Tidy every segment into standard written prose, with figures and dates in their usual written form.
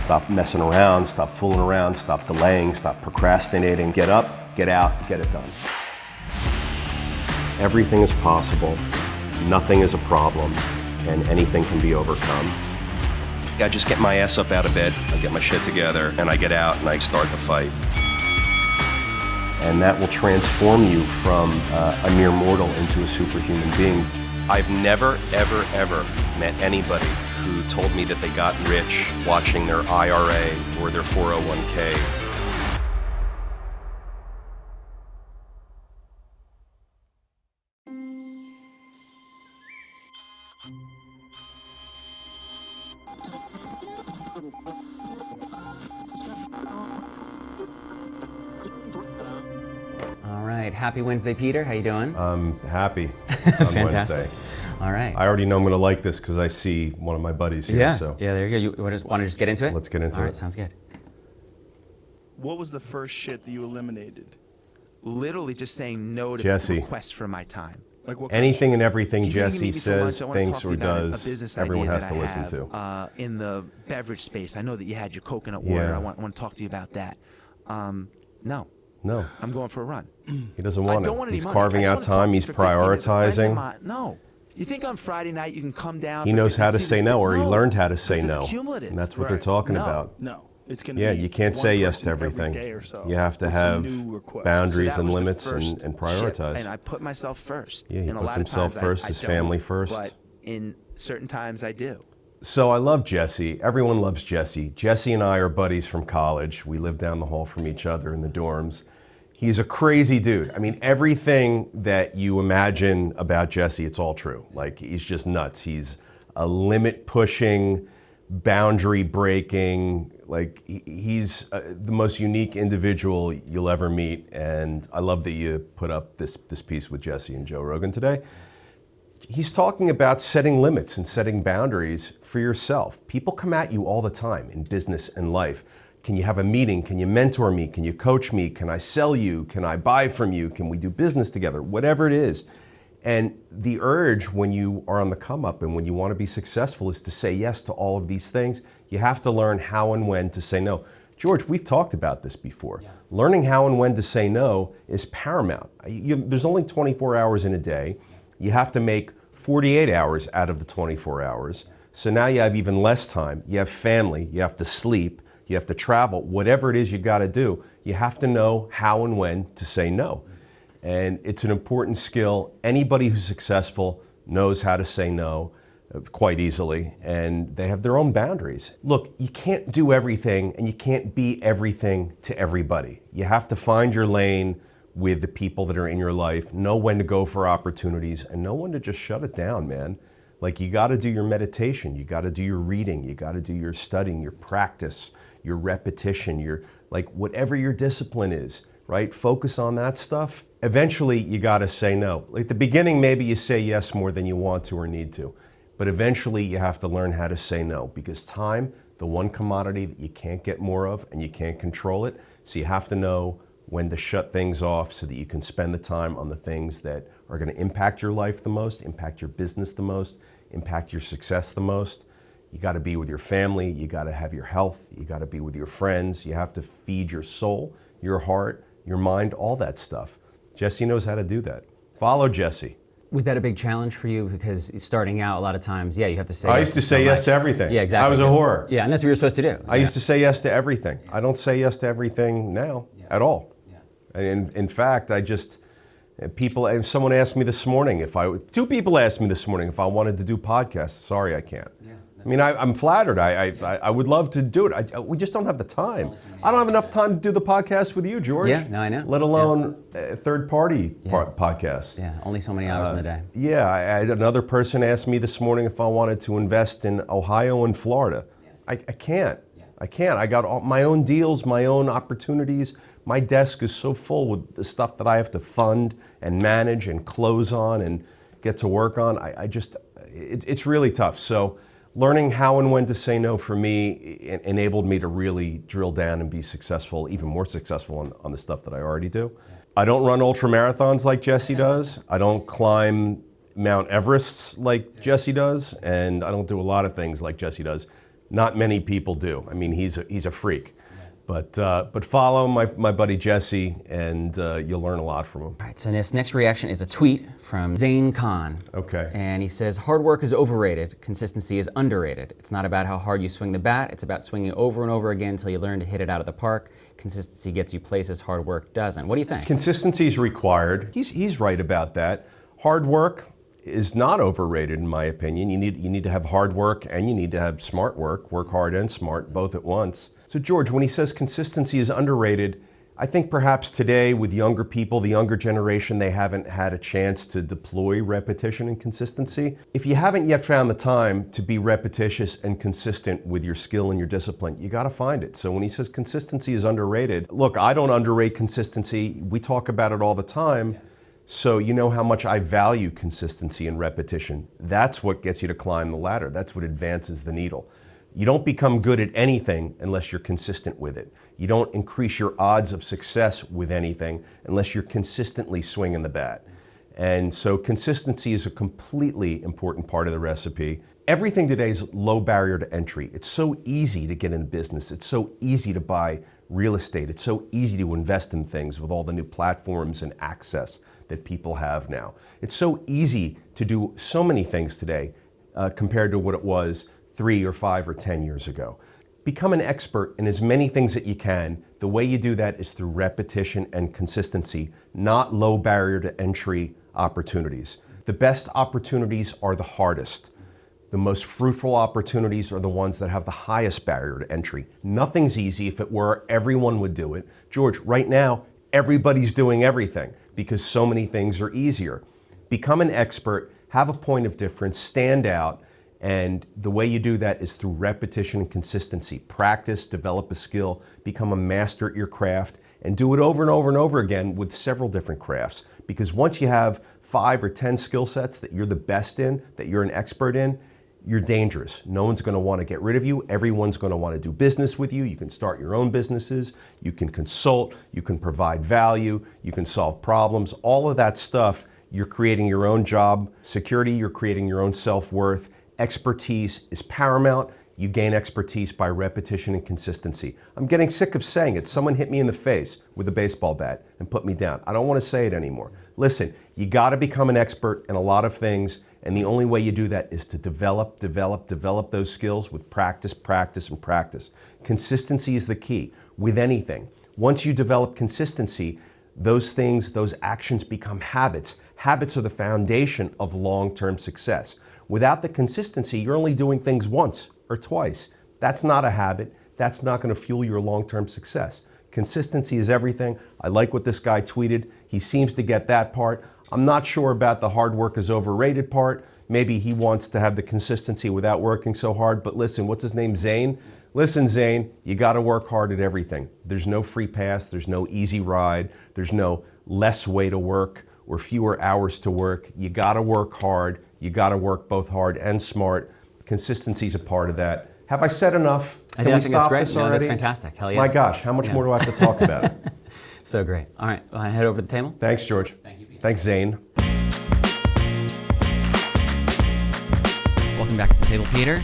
Stop messing around, stop fooling around, stop delaying, stop procrastinating. Get up, get out, get it done. Everything is possible, nothing is a problem, and anything can be overcome. I just get my ass up out of bed, I get my shit together, and I get out and I start the fight. And that will transform you from a mere mortal into a superhuman being. I've never, ever, ever met anybody who told me that they got rich watching their IRA or their 401k. All right, happy Wednesday, Peter. How you doing? I'm happy on Fantastic. Wednesday. All right. I already know I'm going to like this because I see one of my buddies here. Yeah, So yeah, there you go. You want to just get into it? let's get into All it. right, sounds good. What was the first shit that you eliminated? Literally just saying no to Jesse. requests for my time. Like what kind of Anything and everything You think you Jesse need me for says, lunch? I wanna talk thinks, to or you about a does, business everyone idea has that to I listen have, to. In the beverage space, I know that you had your coconut water. Yeah. I want to talk to you about that. No, No, I'm going for a run. he doesn't I want don't it. want any He's money. carving I just out wanna talk time, to he's you for 15 minutes. A friend of prioritizing. mine- No. You think on Friday night you can come down? He for knows how to 15 say minutes? no, or he No, learned how to say because no. It's cumulative. And that's what they're Right. talking No. about. No, it's going to Yeah, be you can't one say yes to person every everything. day or so You have to with some have new requests. boundaries So that and was the limits first and shit, prioritize. and I put myself first. Yeah, he And a puts lot of himself times first, I his don't, family first. But in certain times I do. So I love Jesse. Everyone loves Jesse. Jesse and I are buddies from college. We live down the hall from each other in the dorms. He's a crazy dude. I mean, everything that you imagine about Jesse, it's all true. Like, he's just nuts. He's a limit pushing, boundary breaking, like he's the most unique individual you'll ever meet. And I love that you put up this piece with Jesse and Joe Rogan today. He's talking about setting limits and setting boundaries for yourself. People come at you all the time in business and life. Can you have a meeting? Can you mentor me? Can you coach me? Can I sell you? Can I buy from you? Can we do business together? Whatever it is. And the urge when you are on the come up and when you want to be successful is to say yes to all of these things. You have to learn how and when to say no. George, we've talked about this before. Yeah. Learning how and when to say no is paramount. There's only 24 hours in a day. You have to make 48 hours out of the 24 hours. So now you have even less time. You have family, you have to sleep, you have to travel, whatever it is you got to do, you have to know how and when to say no. And it's an important skill. Anybody who's successful knows how to say no quite easily, and they have their own boundaries. Look, you can't do everything and you can't be everything to everybody. You have to find your lane with the people that are in your life, know when to go for opportunities, and know when to just shut it down, man. Like, you got to do your meditation, you got to do your reading, you got to do your studying, your practice, your repetition, your, like, whatever your discipline is, right? Focus on that stuff. Eventually, you got to say no. Like, the beginning, maybe you say yes more than you want to or need to, but eventually you have to learn how to say no, because time, the one commodity that you can't get more of and you can't control it, so you have to know when to shut things off so that you can spend the time on the things that are going to impact your life the most, impact your business the most, impact your success the most. You got to be with your family, you got to have your health, you got to be with your friends, you have to feed your soul, your heart, your mind, all that stuff. Jesse knows how to do that. Follow Jesse. Was that a big challenge for you? Because starting out, a lot of times, yeah, you have to say I yes used to so say yes much. to everything. Yeah, exactly. I was a whore. Yeah, and that's what you're supposed to do. I used to say yes to everything. I don't say yes to everything now at all. And in fact, someone asked me this morning two people asked me this morning if I wanted to do podcasts. Sorry, I can't. I mean, I'm flattered. I would love to do it. We just don't have the time. I don't have enough time to do the podcast with you, George. Yeah, no, I know. Let alone third-party podcasts. Yeah, only so many hours in the day. Yeah, I had another person ask me this morning if I wanted to invest in Ohio and Florida. I can't. I can't. I got all my own deals, my own opportunities. My desk is so full with the stuff that I have to fund and manage and close on and get to work on. It's really tough. So learning how and when to say no for me enabled me to really drill down and be successful, even more successful on the stuff that I already do. I don't run ultra marathons like Jesse does. I don't climb Mount Everests like Jesse does. And I don't do a lot of things like Jesse does. Not many people do. I mean, he's a freak. But follow my buddy Jesse, and you'll learn a lot from him. All right, so this next reaction is a tweet from Zane Khan. Okay. And he says, hard work is overrated, consistency is underrated. It's not about how hard you swing the bat, it's about swinging over and over again until you learn to hit it out of the park. Consistency gets you places hard work doesn't. What do you think? Consistency is required. He's right about that. Hard work is not overrated, in my opinion. You need to have hard work, and you need to have smart work. Work hard and smart, both at once. So George, when he says consistency is underrated, I think perhaps today with younger people, the younger generation, they haven't had a chance to deploy repetition and consistency. If you haven't yet found the time to be repetitious and consistent with your skill and your discipline, you gotta find it. So when he says consistency is underrated, look, I don't underrate consistency. We talk about it all the time. So you know how much I value consistency and repetition. That's what gets you to climb the ladder. That's what advances the needle. You don't become good at anything unless you're consistent with it. You don't increase your odds of success with anything unless you're consistently swinging the bat. And so consistency is a completely important part of the recipe. Everything today is low barrier to entry. It's so easy to get in business. It's so easy to buy real estate. It's so easy to invest in things with all the new platforms and access that people have now. It's so easy to do so many things today compared to what it was 3 or 5 or 10 years ago. Become an expert in as many things that you can. The way you do that is through repetition and consistency, not low barrier to entry opportunities. The best opportunities are the hardest. The most fruitful opportunities are the ones that have the highest barrier to entry. Nothing's easy. If it were, everyone would do it. George, right now, everybody's doing everything because so many things are easier. Become an expert, have a point of difference, stand out, and the way you do that is through repetition and consistency. Practice, develop a skill, become a master at your craft, and do it over and over and over again with several different crafts. Because once you have 5 or 10 skill sets that you're the best in, that you're an expert in, you're dangerous. No one's going to want to get rid of you. Everyone's going to want to do business with you. You can start your own businesses. You can consult. You can provide value. You can solve problems. All of that stuff, you're creating your own job security. You're creating your own self-worth. Expertise is paramount. You gain expertise by repetition and consistency. I'm getting sick of saying it. Someone hit me in the face with a baseball bat and put me down. I don't want to say it anymore. Listen, you got to become an expert in a lot of things, and the only way you do that is to develop those skills with practice, practice, and practice. Consistency is the key with anything. Once you develop consistency, those things, those actions become habits. Habits are the foundation of long-term success. Without the consistency, you're only doing things once or twice. That's not a habit. That's not going to fuel your long-term success. Consistency is everything. I like what this guy tweeted. He seems to get that part. I'm not sure about the hard work is overrated part. Maybe he wants to have the consistency without working so hard. But listen, what's his name? Zane? Listen, Zane, you got to work hard at everything. There's no free pass. There's no easy ride. There's no less way to work or fewer hours to work. You got to work hard. You got to work both hard and smart. Consistency is a part of that. Have I said enough? I think that's great. No, that's fantastic. Hell yeah. My gosh, how much more do I have to talk about? So great. All right, well, head over to the table. Thanks, George. Thank you, Peter. Thanks, Zane. Welcome back to the table, Peter.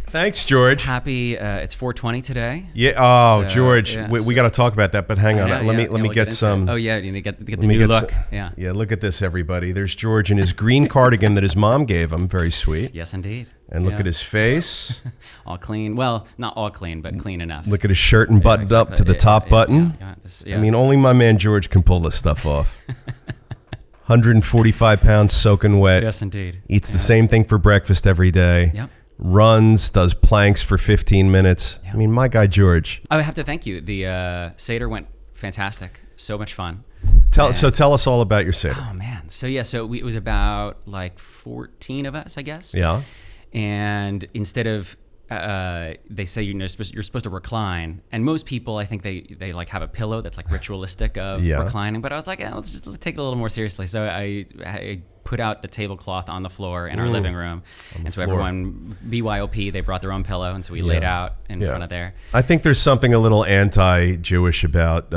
Thanks, George. Happy, it's 420 today. Yeah. Oh, So, George, yeah, we got to talk about that. But hang on, let me get some. Oh yeah, you need to get the new look. Yeah. Yeah. Look at this, everybody. There's George in his green cardigan that his mom gave him. Very sweet. Yes, indeed. And look at his face. All clean. Well, not all clean, but clean enough. Look at his shirt and buttoned up to the top button. I mean, only my man George can pull this stuff off. 145 pounds soaking wet. Yes, indeed. Eats the same thing for breakfast every day. Yep. Runs, does planks for 15 minutes. Yep. I mean, my guy George. I have to thank you. The Seder went fantastic. So much fun. Tell us all about your Seder. Oh man. So yeah, it was about like 14 of us, I guess. Yeah. And instead of they say you're supposed to recline, and most people I think they like have a pillow that's like ritualistic of reclining. But I was like, let's just take it a little more seriously. So I put out the tablecloth on the floor in our living room, and so everyone BYOP they brought their own pillow, and so we laid out in front of there. I think there's something a little anti-Jewish about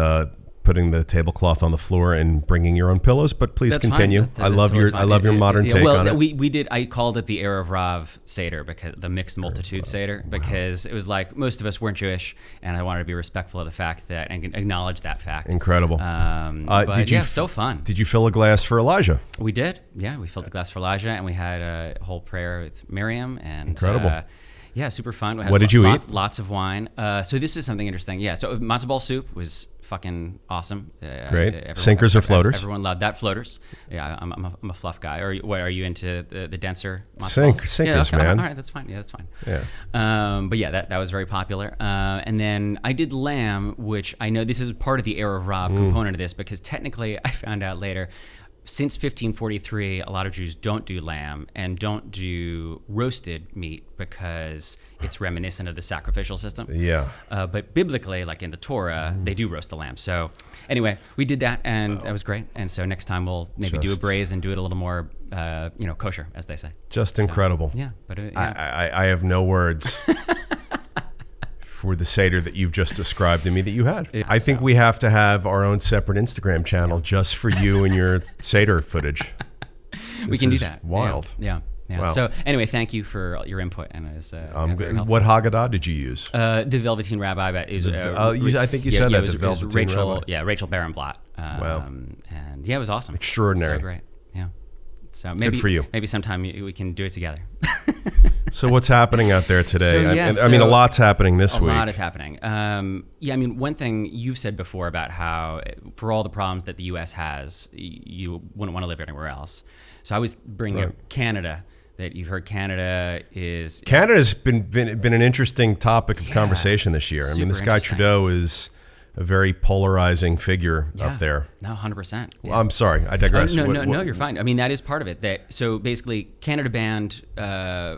putting the tablecloth on the floor and bringing your own pillows, but please That's continue. fine. I love totally your fine. I love your modern take on it. We did. I called it the Erev Rav Seder, because the mixed multitude Seder, because it was like most of us weren't Jewish, and I wanted to be respectful of the fact that and acknowledge that fact. Incredible. But so fun. Did you fill a glass for Elijah? We did. Yeah, we filled the glass for Elijah, and we had a whole prayer with Miriam. And Incredible. Yeah, super fun. We had What did you eat? Lots of wine. So this is something interesting. Yeah, so matzo ball soup was fucking awesome. Great. Sinkers or floaters? Everyone loved that. Floaters. Yeah, I'm a fluff guy. Or what, are you into the denser matzo balls? Sinkers, yeah, okay. man. All right, that's fine. Yeah, that's fine. Yeah. But yeah, that was very popular. And then I did lamb, which I know this is part of the Erev Rav component of this, because technically I found out later, since 1543, a lot of Jews don't do lamb and don't do roasted meat because it's reminiscent of the sacrificial system. Yeah. But biblically, like in the Torah, they do roast the lamb. So anyway, we did that, and that was great. And so next time we'll maybe do a braise and do it a little more, kosher, as they say. Just incredible. Yeah. But yeah. I have no words for the Seder that you've just described to me that you had. I think we have to have our own separate Instagram channel just for you and your Seder footage. We can do that. Wild. Yeah. Wow. So anyway, thank you for your input, and it was very helpful. What Haggadah did you use? The Velveteen Rabbi. But it was, I think you said that. It was Rachel. Rabbi. Yeah, Rachel Barenblatt. Wow. And yeah, it was awesome. Extraordinary. So great. Yeah. So maybe Good for you. Maybe sometime we can do it together. So what's happening out there today? So, I mean, a lot's happening this week. A lot is happening. One thing you've said before about how, for all the problems that the U.S. has, you wouldn't want to live anywhere else. So I was bringing up Canada. That you've heard Canada's been an interesting topic of conversation this year. I mean, this guy Trudeau is a very polarizing figure up there. No, 100%. Well, I'm sorry, I digress. No, you're fine. I mean, that is part of it. So basically, Canada banned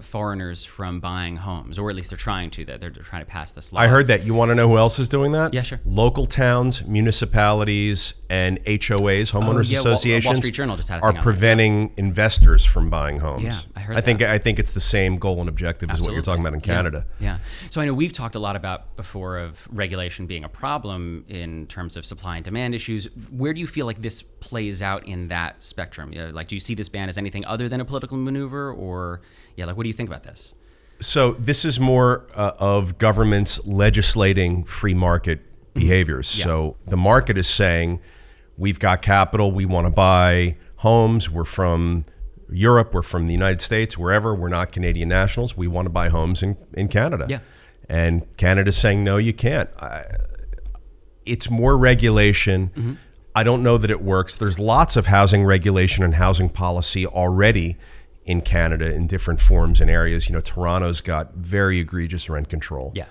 foreigners from buying homes, or at least they're trying to. They're trying to pass this law. I heard that. You want to know who else is doing that? Yeah, sure. Local towns, municipalities, and HOAs, homeowners associations, Wall Street Journal just had a are thing on preventing investors from buying homes. Yeah, I heard I think it's the same goal and objective as what you're talking about in Canada. Yeah. So I know we've talked a lot about before of regulation being a problem in terms of supply and demand issues. Where do you feel like this plays out in that spectrum? Like, do you see this ban as anything other than a political maneuver, or what do you think about this? So this is more of governments legislating free market behaviors. Yeah. So the market is saying, we've got capital, we want to buy homes, we're from Europe, we're from the United States, wherever, we're not Canadian nationals, we want to buy homes in Canada. Yeah. And Canada's saying, no, you can't. It's more regulation. Mm-hmm. I don't know that it works. There's lots of housing regulation and housing policy already in Canada in different forms and areas. Toronto's got very egregious rent control. Yeah.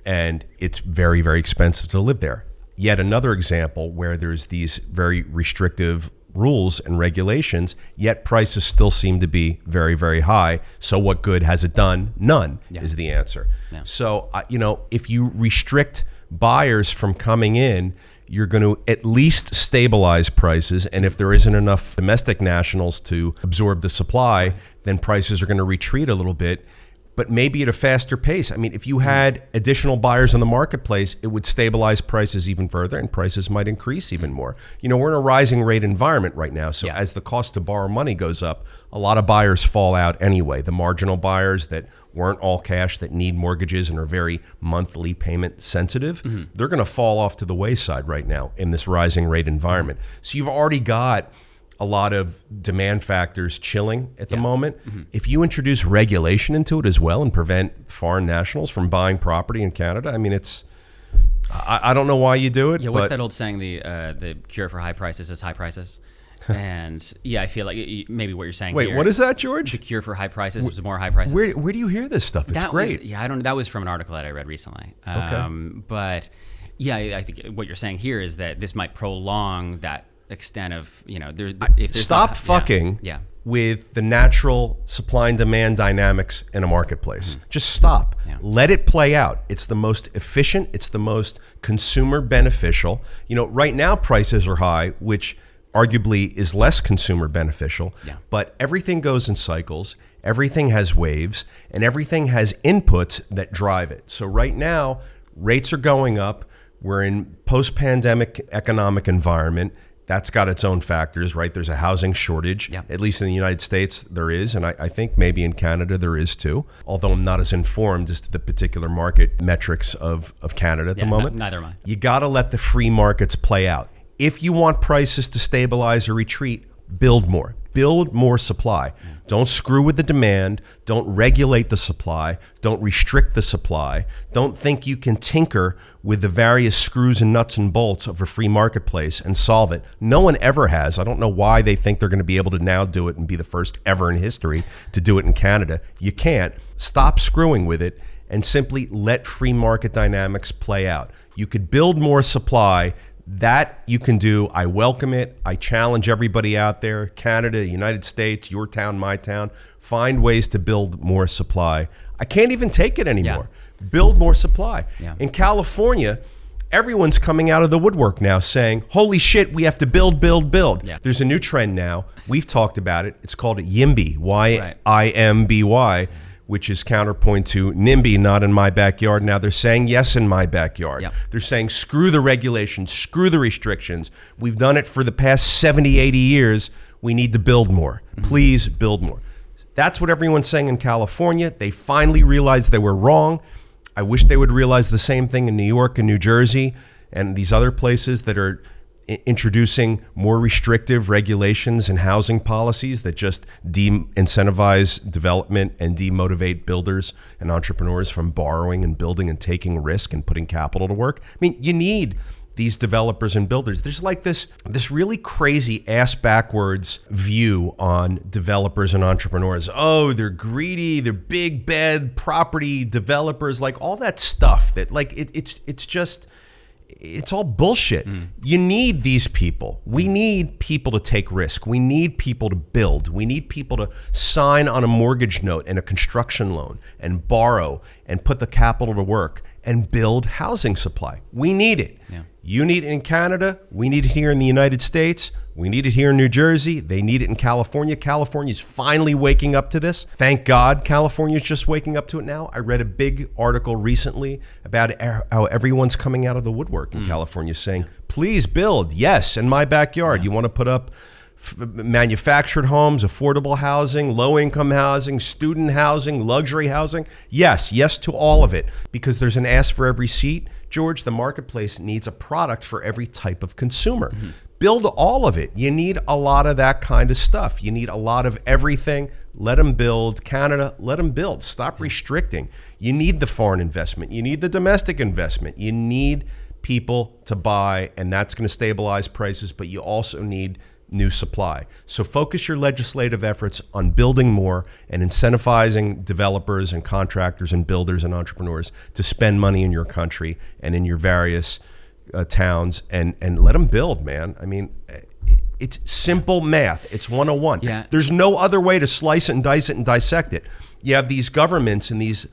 And it's very, very expensive to live there. Yet another example where there's these very restrictive rules and regulations, yet prices still seem to be very, very high. So what good has it done? None is the answer. Yeah. So, if you restrict buyers from coming in, you're going to at least stabilize prices. And if there isn't enough domestic nationals to absorb the supply, then prices are going to retreat a little bit, but maybe at a faster pace. I mean, if you had additional buyers in the marketplace, it would stabilize prices even further and prices might increase even more. We're in a rising rate environment right now. So as the cost to borrow money goes up, a lot of buyers fall out anyway. The marginal buyers that weren't all cash, that need mortgages and are very monthly payment sensitive, they're going to fall off to the wayside right now in this rising rate environment. So you've already got a lot of demand factors chilling at the moment. If you introduce regulation into it as well and prevent foreign nationals from buying property in Canada, I mean, I don't know why you do it. Yeah, what's that old saying? The cure for high prices is high prices. And I feel like maybe what you're saying. Wait, here, what is that, George? The cure for high prices is more high prices. Where do you hear this stuff? It's great. I don't know. That was from an article that I read recently. Okay. But I think what you're saying here is that this might prolong that extent of stop fucking with the natural supply and demand dynamics in a marketplace. Just stop. Let it play out. It's the most efficient, it's the most consumer beneficial. Right now prices are high, which arguably is less consumer beneficial, but everything goes in cycles, everything has waves, and everything has inputs that drive it. So right now rates are going up, We're in post-pandemic economic environment. That's got its own factors, right? There's a housing shortage, at least in the United States there is, and I think maybe in Canada there is too, although I'm not as informed as to the particular market metrics of Canada at the moment. Neither am I. You got to let the free markets play out. If you want prices to stabilize or retreat, build more. Build more supply. Don't screw with the demand. Don't regulate the supply. Don't restrict the supply. Don't think you can tinker with the various screws and nuts and bolts of a free marketplace and solve it. No one ever has. I don't know why they think they're going to be able to now do it and be the first ever in history to do it in Canada. You can't. Stop screwing with it and simply let free market dynamics play out. You could build more supply. That you can do. I welcome it. I challenge everybody out there, Canada, United States, your town, my town, find ways to build more supply. I can't even take it anymore. Build more supply. In California, everyone's coming out of the woodwork now saying, holy shit, we have to build. There's a new trend now. We've talked about it. It's called YIMBY, Y-I-M-B-Y. Which is counterpoint to NIMBY, not in my backyard. Now they're saying yes in my backyard. They're saying screw the regulations, screw the restrictions. We've done it for the past 70, 80 years. We need to build more. Please build more. That's what everyone's saying in California. They finally realized they were wrong. I wish they would realize the same thing in New York and New Jersey and these other places that are introducing more restrictive regulations and housing policies that just de-incentivize development and demotivate builders and entrepreneurs from borrowing and building and taking risk and putting capital to work. I mean, you need these developers and builders. There's like this really crazy ass backwards view on developers and entrepreneurs. Oh, they're greedy, they're big bad property developers, like all that stuff that like it's all bullshit. You need these people. We need people to take risk. We need people to build. We need people to sign on a mortgage note and a construction loan and borrow and put the capital to work and build housing supply. We need it. You need it in Canada. We need it here in the United States. We need it here in New Jersey. They need it in California. California's finally waking up to this. Thank God California's just waking up to it now. I read a big article recently about how everyone's coming out of the woodwork in California saying, please build. Yes, in my backyard. You want to put up manufactured homes, affordable housing, low-income housing, student housing, luxury housing. Yes to all of it, because there's an ass for every seat. George, the marketplace needs a product for every type of consumer. Build all of it. You need a lot of that kind of stuff. You need a lot of everything. Let them build. Canada, let them build. Stop restricting. You need the foreign investment. You need the domestic investment. You need people to buy, and that's going to stabilize prices, but you also need new supply. So focus your legislative efforts on building more and incentivizing developers and contractors and builders and entrepreneurs to spend money in your country and in your various towns and let them build, man. I mean, it's simple math. It's 101. There's no other way to slice it and dice it and dissect it. You have these governments and these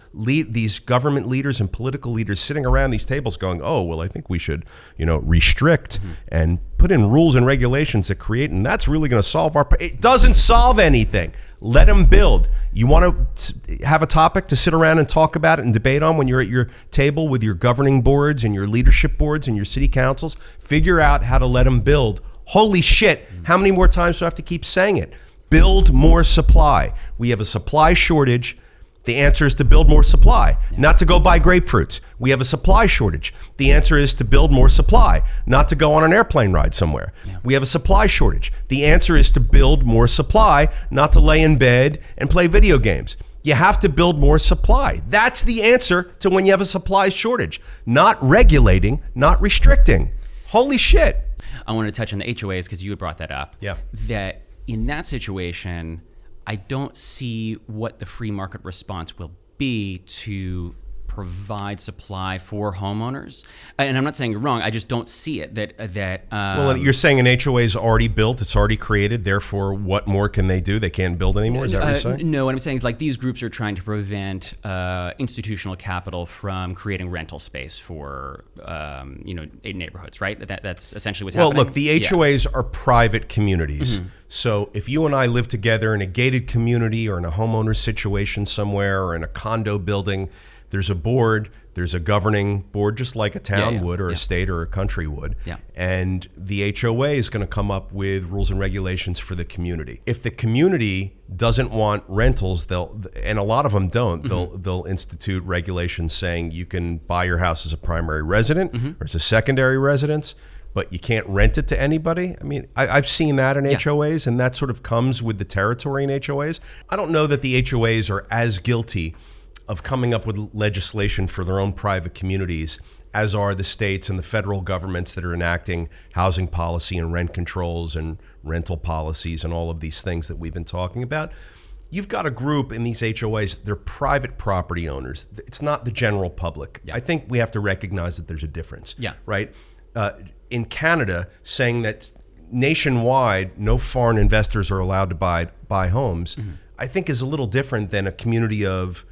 government leaders and political leaders sitting around these tables going, oh, well, I think we should, restrict and put in rules and regulations that create, and that's really going to solve it doesn't solve anything. Let them build. You want to have a topic to sit around and talk about it and debate on when you're at your table with your governing boards and your leadership boards and your city councils? Figure out how to let them build. Holy shit, how many more times do I have to keep saying it? Build more supply. We have a supply shortage. The answer is to build more supply, not to go buy grapefruits. We have a supply shortage. The answer is to build more supply, not to go on an airplane ride somewhere. We have a supply shortage. The answer is to build more supply, not to lay in bed and play video games. You have to build more supply. That's the answer to when you have a supply shortage. Not regulating, not restricting. Holy shit. I want to touch on the HOAs because you had brought that up. That in that situation, I don't see what the free market response will be to provide supply for homeowners. And I'm not saying you're wrong. I just don't see it. Well, you're saying an HOA is already built. It's already created. Therefore, what more can they do? They can't build anymore? Is that what you're saying? No, what I'm saying is like these groups are trying to prevent institutional capital from creating rental space for neighborhoods, right? That's essentially what's happening. Well, look, the HOAs are private communities. So if you and I live together in a gated community or in a homeowner situation somewhere or in a condo building, there's a board There's a governing board, just like a town would, or a yeah. state or a country would. Yeah. And the HOA is going to come up with rules and regulations for the community. If the community doesn't want rentals, and a lot of them don't, they'll institute regulations saying you can buy your house as a primary resident or as a secondary residence, but you can't rent it to anybody. I mean, I've seen that in HOAs, and that sort of comes with the territory in HOAs. I don't know that the HOAs are as guilty of coming up with legislation for their own private communities as are the states and the federal governments that are enacting housing policy and rent controls and rental policies and all of these things that we've been talking about. You've got a group in these HOAs, they're private property owners. It's not the general public. I think we have to recognize that there's a difference, right? In Canada, saying that nationwide, no foreign investors are allowed to buy homes, I think is a little different than a community of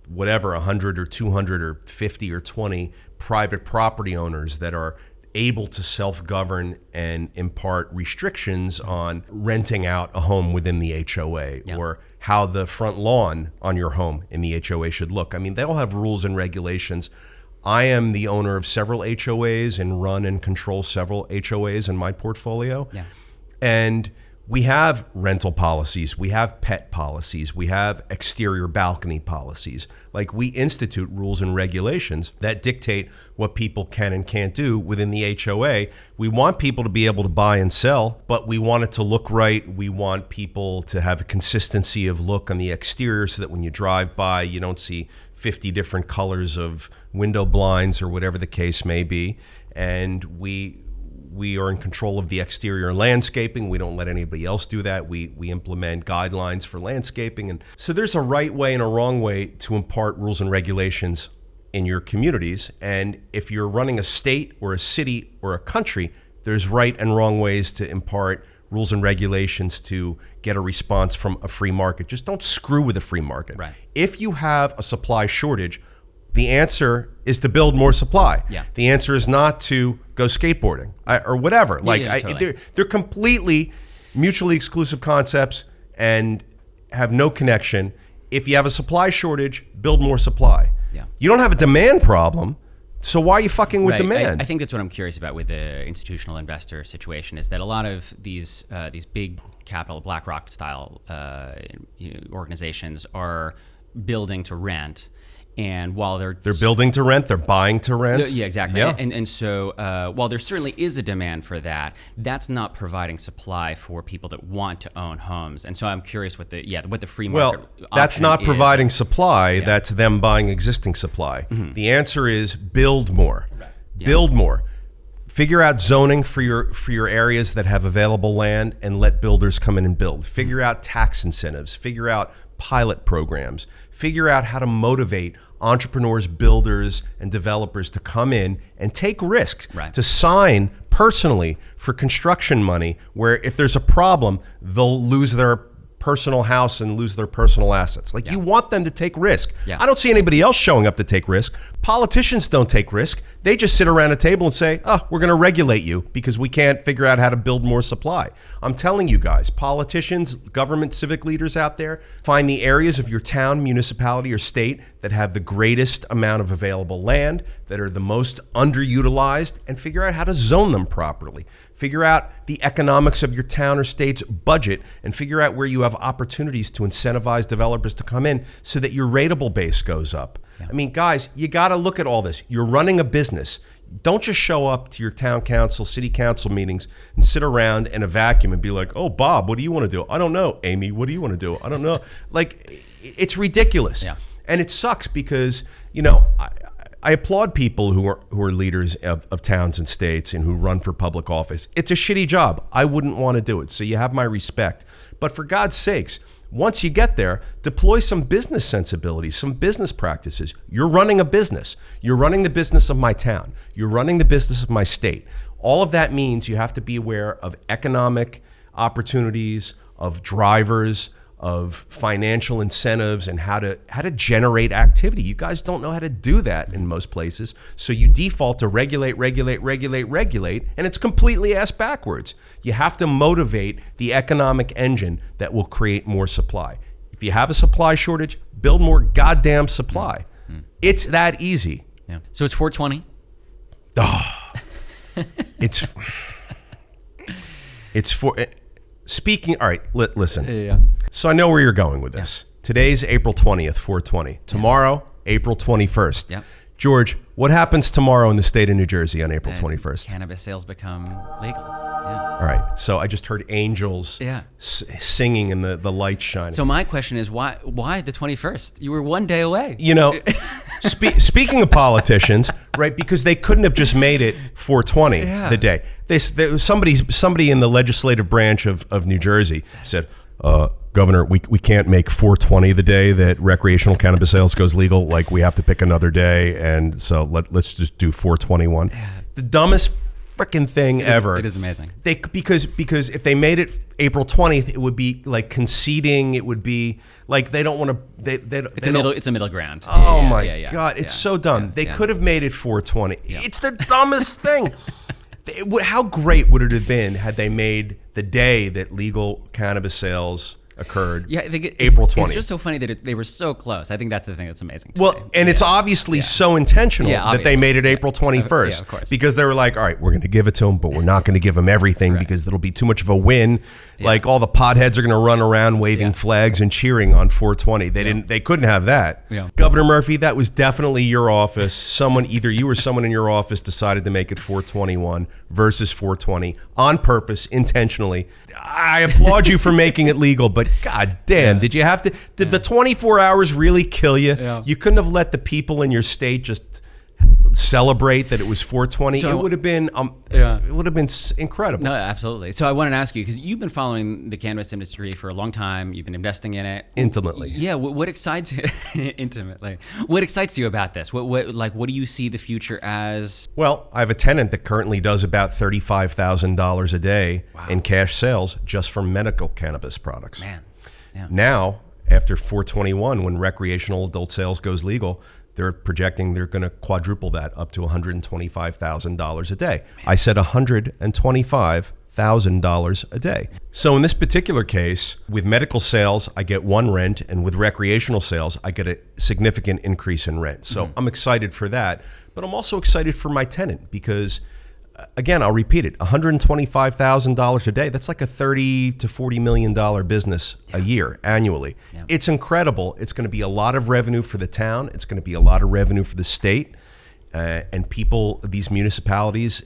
whatever, 100 or 200 or 50 or 20 private property owners that are able to self-govern and impart restrictions on renting out a home within the HOA or how the front lawn on your home in the HOA should look. I mean, they all have rules and regulations. I am the owner of several HOAs and run and control several HOAs in my portfolio. And we have rental policies, we have pet policies, we have exterior balcony policies. Like, we institute rules and regulations that dictate what people can and can't do within the HOA. We want people to be able to buy and sell, but we want it to look right. We want people to have a consistency of look on the exterior so that when you drive by, you don't see 50 different colors of window blinds or whatever the case may be. And we are in control of the exterior landscaping. We don't let anybody else do that. We implement guidelines for landscaping. And so there's a right way and a wrong way to impart rules and regulations in your communities. And if you're running a state or a city or a country, there's right and wrong ways to impart rules and regulations to get a response from a free market. Just don't screw with a free market. If you have a supply shortage, the answer is to build more supply. The answer is not to go skateboarding or whatever. Totally. They're completely mutually exclusive concepts and have no connection. If you have a supply shortage, build more supply. You don't have a demand problem, so why are you fucking with demand? I think that's what I'm curious about with the institutional investor situation, is that a lot of these big capital, BlackRock style organizations are building to rent. And while they're building to rent, they're buying to rent. Yeah, exactly. And so while there certainly is a demand for that, that's not providing supply for people that want to own homes. And so I'm curious what the free market option that's not is. providing supply. That's them buying existing supply. The answer is build more. Build more. Figure out zoning for your areas that have available land and let builders come in and build. Figure out tax incentives. Figure out pilot programs. Figure out how to motivate entrepreneurs, builders, and developers to come in and take risks, to sign personally for construction money, where if there's a problem, they'll lose their personal house and lose their personal assets. You want them to take risk. I don't see anybody else showing up to take risk. Politicians don't take risk. They just sit around a table and say, oh, we're going to regulate you because we can't figure out how to build more supply. I'm telling you guys, politicians, government, civic leaders out there, find the areas of your town, municipality, or state that have the greatest amount of available land, that are the most underutilized, and figure out how to zone them properly. Figure out the economics of your town or state's budget and figure out where you have opportunities to incentivize developers to come in so that your rateable base goes up. I mean, guys, you got to look at all this. You're running a business. Don't just show up to your town council, city council meetings and sit around in a vacuum and be like, oh, Bob, what do you want to do? I don't know. Amy, what do you want to do? I don't know. It's ridiculous. And it sucks because, I applaud people who are leaders of towns and states and who run for public office. It's a shitty job. I wouldn't want to do it. So you have my respect. But for God's sakes, once you get there, deploy some business sensibilities, some business practices. You're running a business. You're running the business of my town. You're running the business of my state. All of that means you have to be aware of economic opportunities, of drivers, of financial incentives, and how to generate activity. You guys don't know how to do that in most places. So you default to regulate, and it's completely ass backwards. You have to motivate the economic engine that will create more supply. If you have a supply shortage, build more goddamn supply. It's that easy. Yeah. So it's 420. It's for speaking. All right, listen. Yeah. So I know where you're going with this. Today's April 20th, 420. Tomorrow, April 21st. Yep. George, what happens tomorrow in the state of New Jersey on April 21st? Cannabis sales become legal. Yeah. All right. So I just heard angels singing and the lights shining. So my question is, why the 21st? You were 1 day away. You know, speaking of politicians, right? Because they couldn't have just made it 420 the day. Somebody in the legislative branch of New Jersey said, Governor, we can't make 420 the day that recreational cannabis sales goes legal. Like, we have to pick another day, and so let's just do 421. Yeah. The dumbest freaking thing ever. It is amazing. Because if they made it April 20th, it would be like conceding. It would be like they don't want to. It's a middle ground. Oh my God, it's so dumb. They could have made it 420. Yeah. It's the dumbest thing. How great would it have been had they made the day that legal cannabis sales occurred, April 20th. It's just so funny that they were so close. I think that's the thing that's amazing. Well, and it's obviously so intentional that they made it April 21st. Yeah, of course. Because they were like, all right, we're going to give it to them, but we're not going to give them everything because it'll be too much of a win. Yeah. Like, all the potheads are going to run around waving flags and cheering on 420. They couldn't have that. Yeah. Governor Murphy, that was definitely your office. Either you or someone in your office decided to make it 421 versus 420 on purpose, intentionally. I applaud you for making it legal, but God damn, did you have to? Did the 24 hours really kill you? Yeah. You couldn't have let the people in your state just celebrate that it was 420. So, it would have been incredible. No, absolutely. So I wanted to ask you, because you've been following the cannabis industry for a long time. You've been investing in it intimately. Yeah. What excites you intimately? What excites you about this? What do you see the future as? Well, I have a tenant that currently does about $35,000 a day in cash sales just from medical cannabis products. Man. Yeah. Now, after 421, when recreational adult sales goes legal, they're projecting they're going to quadruple that up to $125,000 a day. Man. I said $125,000 a day. So in this particular case, with medical sales, I get one rent, and with recreational sales, I get a significant increase in rent. So I'm excited for that, but I'm also excited for my tenant because, again, I'll repeat it, $125,000 a day, that's like a $30 to $40 million business a year, annually. Yeah. It's incredible. It's going to be a lot of revenue for the town. It's going to be a lot of revenue for the state. And people, these municipalities,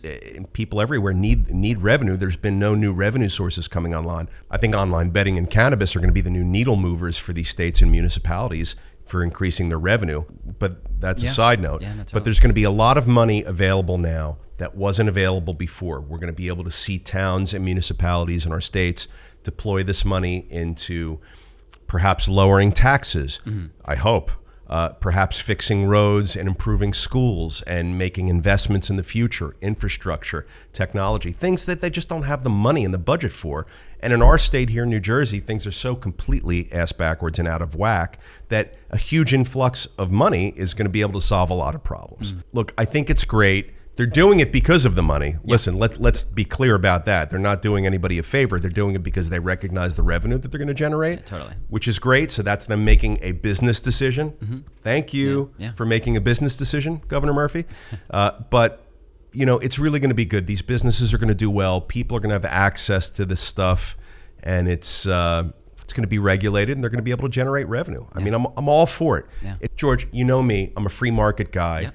people everywhere need revenue. There's been no new revenue sources coming online. I think online betting and cannabis are going to be the new needle movers for these states and municipalities for increasing their revenue. But that's a side note. Yeah, but there's going to be a lot of money available now that wasn't available before. We're going to be able to see towns and municipalities in our states deploy this money into perhaps lowering taxes, I hope, perhaps fixing roads and improving schools and making investments in the future, infrastructure, technology, things that they just don't have the money in the budget for. And in our state here in New Jersey, things are so completely ass backwards and out of whack that a huge influx of money is going to be able to solve a lot of problems. Look, I think it's great. They're doing it because of the money. Yep. Listen, let's be clear about that. They're not doing anybody a favor. They're doing it because they recognize the revenue that they're going to generate, totally. Which is great. So that's them making a business decision. Thank you for making a business decision, Governor Murphy. But it's really going to be good. These businesses are going to do well. People are going to have access to this stuff, and it's going to be regulated, and they're going to be able to generate revenue. I mean, I'm all for it. Yeah. George, you know me. I'm a free market guy. Yeah.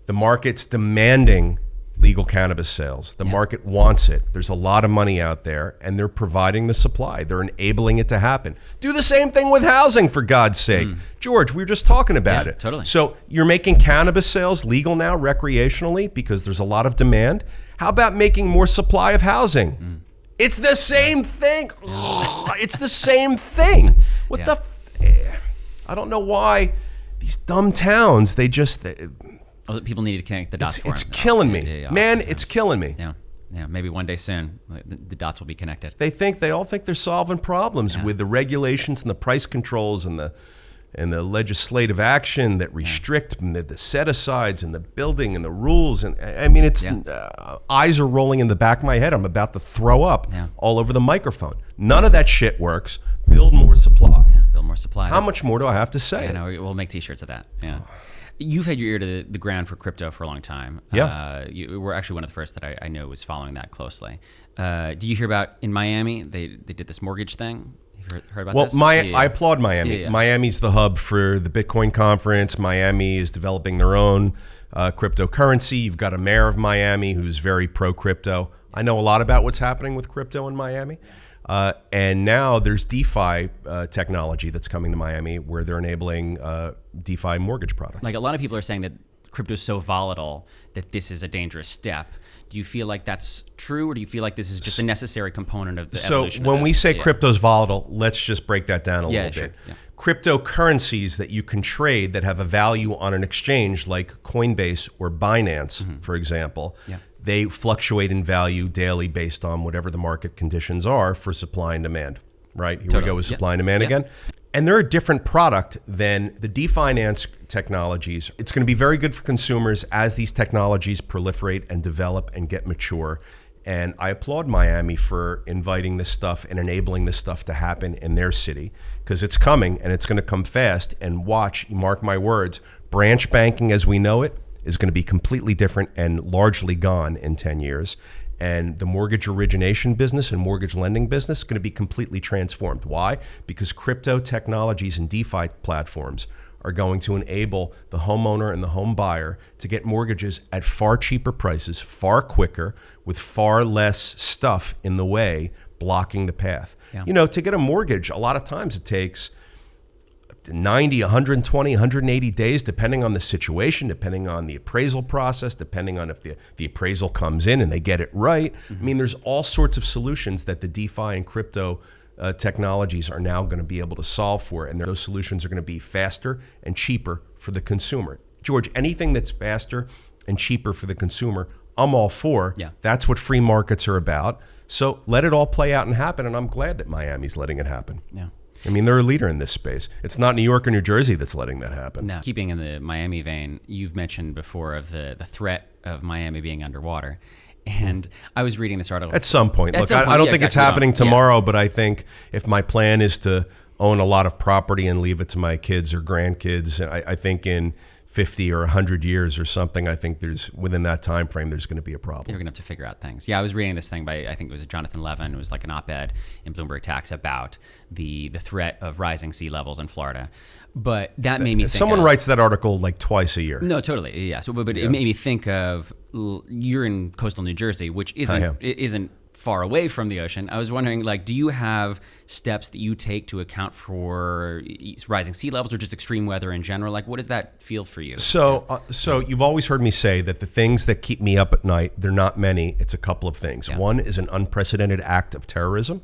The market's demanding legal cannabis sales. The market wants it. There's a lot of money out there, and they're providing the supply. They're enabling it to happen. Do the same thing with housing, for God's sake. George, we were just talking about it. Totally. So you're making cannabis sales legal now recreationally because there's a lot of demand. How about making more supply of housing? It's the same thing. It's the same thing. I don't know why these dumb towns, they just... people need to connect the dots. It's killing me, man. It's killing me. Yeah. Maybe one day soon, the dots will be connected. They all think they're solving problems with the regulations and the price controls and the legislative action that restrict the set-asides and the building and the rules. And I mean, it's eyes are rolling in the back of my head. I'm about to throw up all over the microphone. None of that shit works. Build more supply. Build more supply. How much more do I have to say? We'll make T-shirts of that. Yeah. You've had your ear to the ground for crypto for a long time. Yeah. You were actually one of the first that I know was following that closely. Do you hear about in Miami, they did this mortgage thing? Have you heard about this? Well, I applaud Miami. Yeah. Miami's the hub for the Bitcoin conference. Miami is developing their own cryptocurrency. You've got a mayor of Miami who's very pro-crypto. I know a lot about what's happening with crypto in Miami. And now there's DeFi technology that's coming to Miami where they're enabling DeFi mortgage products. Like a lot of people are saying that crypto is so volatile that this is a dangerous step. Do you feel like that's true, or do you feel like this is just a necessary component of the evolution? So when of we this? say crypto's volatile, let's just break that down a little sure. bit. Yeah. Cryptocurrencies that you can trade that have a value on an exchange like Coinbase or Binance, for example, they fluctuate in value daily based on whatever the market conditions are for supply and demand, right? Here we go with supply and demand again. And they're a different product than the definance technologies. It's going to be very good for consumers as these technologies proliferate and develop and get mature. And I applaud Miami for inviting this stuff and enabling this stuff to happen in their city, because it's coming and it's going to come fast. And watch, mark my words, branch banking as we know it is going to be completely different and largely gone in 10 years. And the mortgage origination business and mortgage lending business is going to be completely transformed. Why? Because crypto technologies and DeFi platforms are going to enable the homeowner and the home buyer to get mortgages at far cheaper prices, far quicker, with far less stuff in the way blocking the path. Yeah. You know, to get a mortgage, a lot of times it takes 90, 120, 180 days, depending on the situation, depending on the appraisal process, depending on if the appraisal comes in and they get it right. I mean, there's all sorts of solutions that the DeFi and crypto technologies are now going to be able to solve for, and those solutions are going to be faster and cheaper for the consumer. George, anything that's faster and cheaper for the consumer, I'm all for. Yeah. That's what free markets are about. So let it all play out and happen, and I'm glad that Miami's letting it happen. Yeah. I mean, they're a leader in this space. It's not New York or New Jersey that's letting that happen. Now, keeping in the Miami vein, you've mentioned before of the threat of Miami being underwater. And I was reading this article. At some point. At Look, some point, I don't yeah, think it's exactly. happening Yeah. tomorrow, but I think if my plan is to own a lot of property and leave it to my kids or grandkids, I think in 50 or 100 years or something, I think there's within that time frame, there's going to be a problem. You're going to have to figure out things. Yeah, I was reading this thing by, I think it was Jonathan Levin. It was like an op-ed in Bloomberg Tax about the threat of rising sea levels in Florida. But that made me think Someone of, writes that article like twice a year. No, totally. Yeah. So, but it made me think of, you're in coastal New Jersey, which isn't far away from the ocean. I was wondering, like, do you have steps that you take to account for rising sea levels or just extreme weather in general? Like, what does that feel for you? So you've always heard me say that the things that keep me up at night, they're not many. It's a couple of things. Yeah. One is an unprecedented act of terrorism.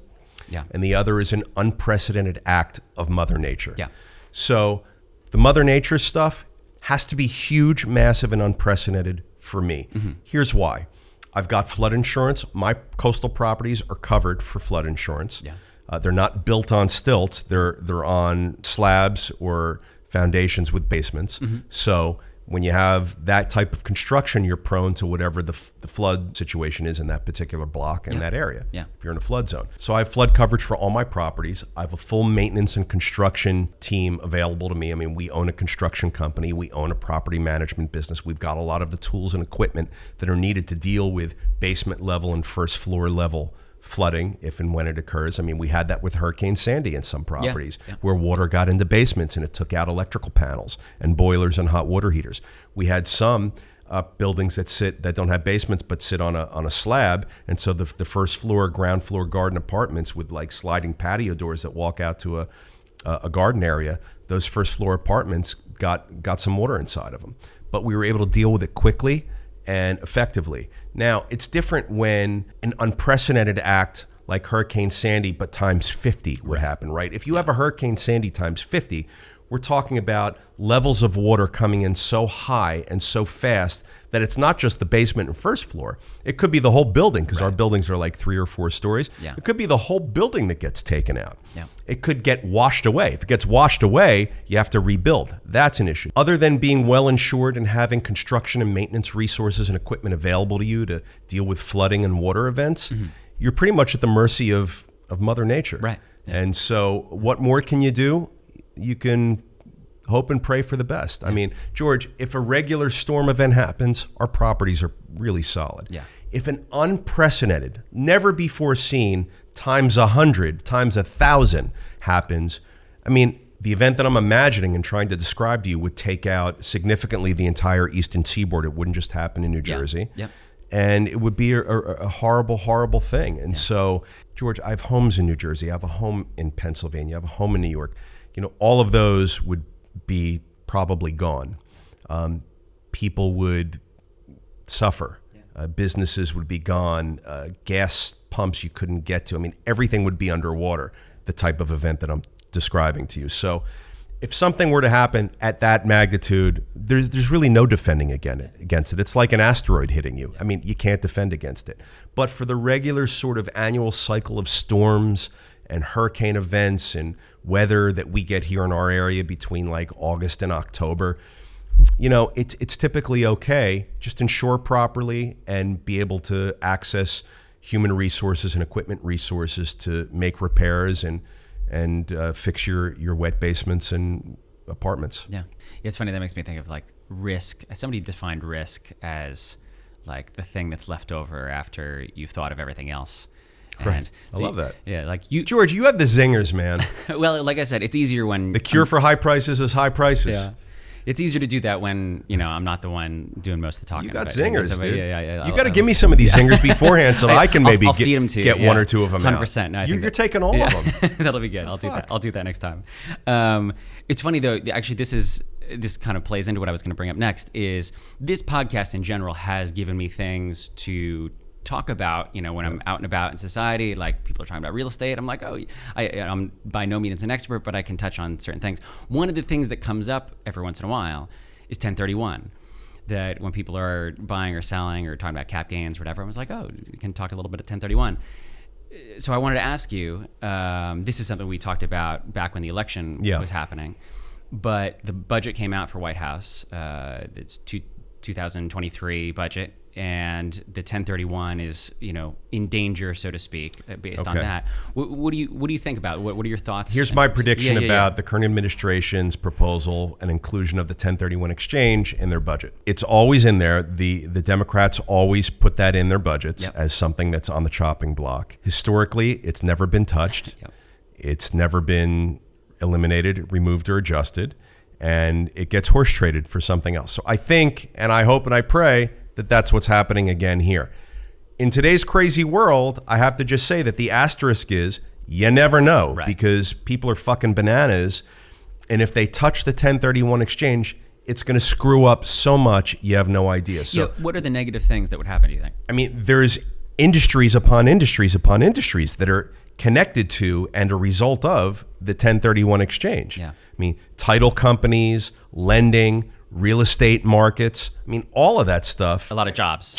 Yeah. And the other is an unprecedented act of Mother Nature. Yeah. So the Mother Nature stuff has to be huge, massive, and unprecedented for me. Here's why. I've got flood insurance. My coastal properties are covered for flood insurance. Yeah. They're not built on stilts. They're on slabs or foundations with basements. So when you have that type of construction, you're prone to whatever the flood situation is in that particular block in that area. Yeah. If you're in a flood zone. So I have flood coverage for all my properties. I have a full maintenance and construction team available to me. I mean, we own a construction company. We own a property management business. We've got a lot of the tools and equipment that are needed to deal with basement level and first floor level flooding if and when it occurs. I mean, we had that with Hurricane Sandy in some properties where water got into basements and it took out electrical panels and boilers and hot water heaters. We had some buildings that don't have basements but sit on a slab, and so the first floor, ground floor garden apartments with like sliding patio doors that walk out to a garden area, those first floor apartments got some water inside of them. But we were able to deal with it quickly and effectively. Now, it's different when an unprecedented act like Hurricane Sandy, but times 50 would happen, right? If you have a Hurricane Sandy times 50, we're talking about levels of water coming in so high and so fast that it's not just the basement and first floor. It could be the whole building, because our buildings are like 3 or 4 stories. Yeah. It could be the whole building that gets taken out. Yeah. It could get washed away. If it gets washed away, you have to rebuild. That's an issue. Other than being well insured and having construction and maintenance resources and equipment available to you to deal with flooding and water events, you're pretty much at the mercy of Mother Nature. Right. Yeah. And so what more can you do? You can hope and pray for the best. I mean, George, if a regular storm event happens, our properties are really solid. Yeah. If an unprecedented, never before seen, times 100, times 1,000 happens, I mean, the event that I'm imagining and trying to describe to you would take out significantly the entire eastern seaboard. It wouldn't just happen in New Jersey. Yeah. And it would be a horrible, horrible thing. And so, George, I have homes in New Jersey. I have a home in Pennsylvania. I have a home in New York. You know, all of those would be probably gone. People would suffer. Businesses would be gone. Gas pumps you couldn't get to. I mean, everything would be underwater, the type of event that I'm describing to you. So if something were to happen at that magnitude, there's really no defending against it. It's like an asteroid hitting you. I mean, you can't defend against it. But for the regular sort of annual cycle of storms and hurricane events and weather that we get here in our area between like August and October, you know, it's typically okay. Just insure properly and be able to access human resources and equipment resources to make repairs and fix your wet basements and apartments. Yeah. It's funny, that makes me think of like risk. Somebody defined risk as like the thing that's left over after you've thought of everything else. Right. I love that. Yeah, like you, George, you have the zingers, man. well, like I said, it's easier when The cure for high prices is high prices. Yeah. It's easier to do that when, you know, I'm not the one doing most of the talking. You got but zingers, so, dude. Yeah. You got to give me some of these zingers beforehand so I can maybe I'll feed them to you. get one or two of them 100%. out. No, You're taking all of them. That'll be good. I'll do that. I'll do that next time. It's funny though. Actually, this kind of plays into what I was going to bring up next. Is this podcast in general has given me things to talk about, you know, when I'm out and about in society, like people are talking about real estate. I'm like, oh, I'm by no means an expert, but I can touch on certain things. One of the things that comes up every once in a while is 1031. That when people are buying or selling or talking about cap gains or whatever, I was like, oh, you can talk a little bit of 1031. So I wanted to ask you, this is something we talked about back when the election was happening, but the budget came out for White House. It's 2023 budget. And the 1031 is, you know, in danger, so to speak, based on that. What do you think about it? What are your thoughts? Here's my prediction about the current administration's proposal and inclusion of the 1031 exchange in their budget. It's always in there. The Democrats always put that in their budgets as something that's on the chopping block. Historically, it's never been touched. It's never been eliminated, removed, or adjusted. And it gets horse traded for something else. So I think, and I hope and I pray, that that's what's happening again here. In today's crazy world, I have to just say that the asterisk is you never know, because people are fucking bananas. And if they touch the 1031 exchange, it's going to screw up so much you have no idea. So what are the negative things that would happen, do you think? I mean, there's industries upon industries upon industries that are connected to and a result of the 1031 exchange. I mean, title companies, lending, real estate markets. I mean, all of that stuff. A lot of jobs.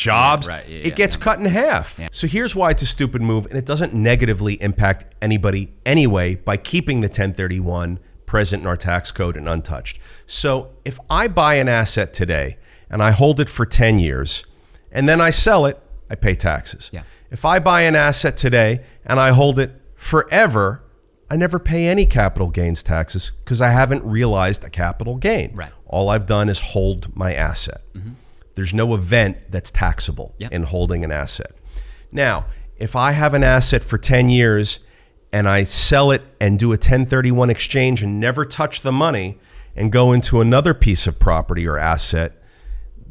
It gets cut in half. So here's why it's a stupid move, and it doesn't negatively impact anybody anyway by keeping the 1031 present in our tax code and untouched. So if I buy an asset today and I hold it for 10 years and then I sell it, I pay taxes. If I buy an asset today and I hold it forever, I never pay any capital gains taxes because I haven't realized a capital gain. All I've done is hold my asset. There's no event that's taxable in holding an asset. Now, if I have an asset for 10 years and I sell it and do a 1031 exchange and never touch the money and go into another piece of property or asset,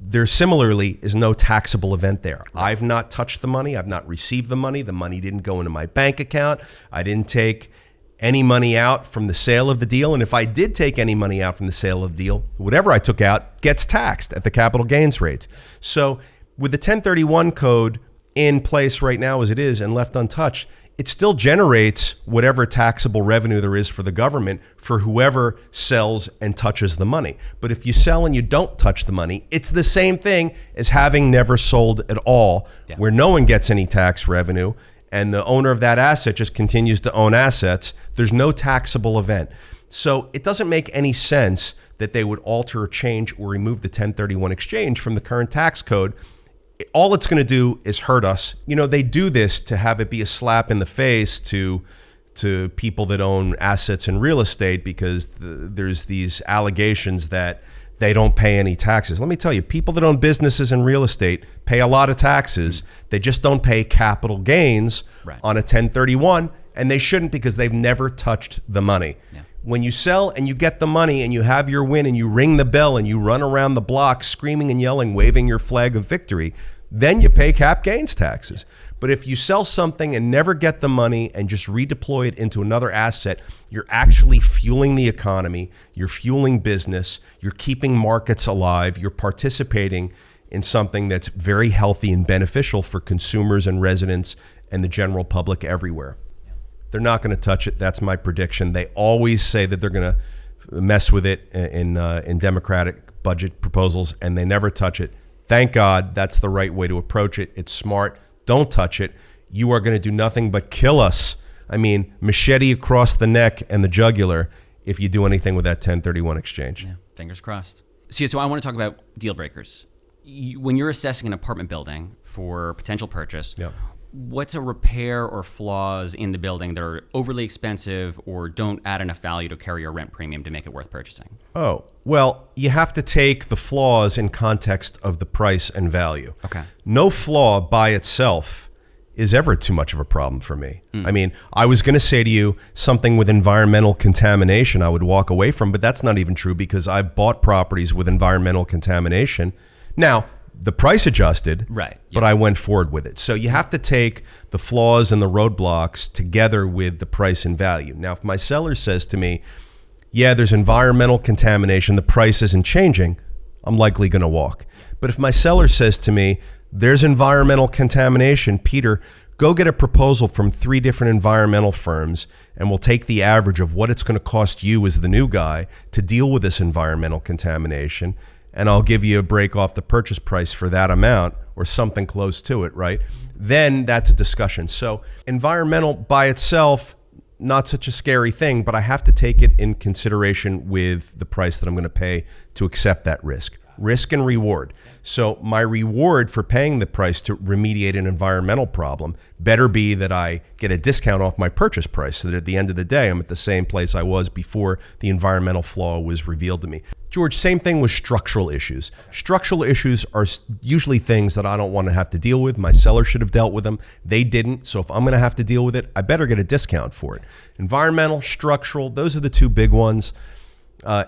there similarly is no taxable event there. I've not touched the money. I've not received the money. The money didn't go into my bank account. I didn't take any money out from the sale of the deal. And if I did take any money out from the sale of the deal, whatever I took out gets taxed at the capital gains rates. So with the 1031 code in place right now as it is and left untouched, it still generates whatever taxable revenue there is for the government for whoever sells and touches the money. But if you sell and you don't touch the money, it's the same thing as having never sold at all, where no one gets any tax revenue and the owner of that asset just continues to own assets. There's no taxable event. So it doesn't make any sense that they would alter or change or remove the 1031 exchange from the current tax code. All it's going to do is hurt us. You know, they do this to have it be a slap in the face to to people that own assets in real estate because there's these allegations that they don't pay any taxes. Let me tell you, people that own businesses in real estate pay a lot of taxes. They just don't pay capital gains on a 1031, and they shouldn't because they've never touched the money. Yeah. When you sell and you get the money and you have your win and you ring the bell and you run around the block screaming and yelling, waving your flag of victory, then you pay cap gains taxes. But if you sell something and never get the money and just redeploy it into another asset, you're actually fueling the economy, you're fueling business, you're keeping markets alive, you're participating in something that's very healthy and beneficial for consumers and residents and the general public everywhere. They're not going to touch it. That's my prediction. They always say that they're going to mess with it in Democratic budget proposals, and they never touch it. Thank God. That's the right way to approach it. It's smart. Don't touch it. You are going to do nothing but kill us. I mean, machete across the neck and the jugular if you do anything with that 1031 exchange. Yeah, fingers crossed. So I want to talk about deal breakers. When you're assessing an apartment building for potential purchase, what's a repair or flaws in the building that are overly expensive or don't add enough value to carry a rent premium to make it worth purchasing? Oh, well, you have to take the flaws in context of the price and value. Okay. No flaw by itself is ever too much of a problem for me. I mean, I was going to say to you something with environmental contamination I would walk away from, but that's not even true because I've bought properties with environmental contamination. Now, the price adjusted, but I went forward with it. So you have to take the flaws and the roadblocks together with the price and value. Now, if my seller says to me, yeah, there's environmental contamination, the price isn't changing, I'm likely going to walk. But if my seller says to me, there's environmental contamination, Peter, go get a proposal from 3 different environmental firms and we'll take the average of what it's going to cost you as the new guy to deal with this environmental contamination, and I'll give you a break off the purchase price for that amount or something close to it, right? Then that's a discussion. So environmental by itself, not such a scary thing, but I have to take it in consideration with the price that I'm going to pay to accept that risk. Risk and reward. So my reward for paying the price to remediate an environmental problem better be that I get a discount off my purchase price so that at the end of the day, I'm at the same place I was before the environmental flaw was revealed to me. George, same thing with structural issues. Structural issues are usually things that I don't want to have to deal with. My seller should have dealt with them. They didn't. So if I'm going to have to deal with it, I better get a discount for it. Environmental, structural, those are the 2 big ones.